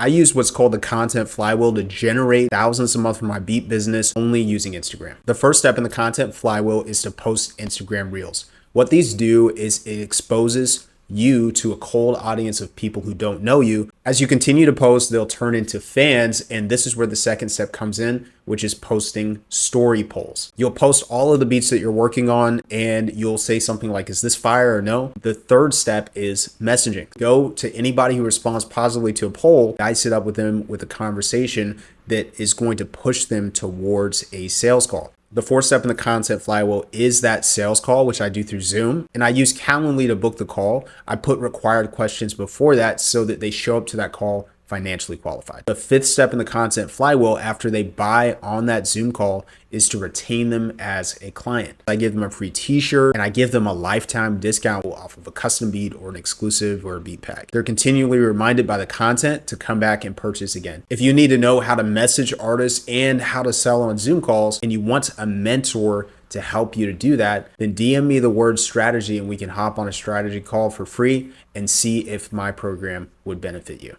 I use what's called the content flywheel to generate thousands a month from my Beat business only using Instagram. The first step in the content flywheel is to post Instagram Reels. What these do is it exposes you to a cold audience of people who don't know you. As you continue to post, they'll turn into fans. And this is where the second step comes in, which is posting story polls. You'll post all of the beats that you're working on and you'll say something like, is this fire or no? The third step is messaging. Go to anybody who responds positively to a poll. I sit up with them with a conversation that is going to push them towards a sales call. The fourth step in the content flywheel is that sales call, which I do through Zoom. And I use Calendly to book the call. I put required questions before that so that they show up to that call financially qualified. The fifth step in the content flywheel after they buy on that Zoom call is to retain them as a client. I give them a free t-shirt and I give them a lifetime discount off of a custom beat or an exclusive or a beat pack. They're continually reminded by the content to come back and purchase again. If you need to know how to message artists and how to sell on Zoom calls and you want a mentor to help you to do that, then DM me the word strategy and we can hop on a strategy call for free and see if my program would benefit you.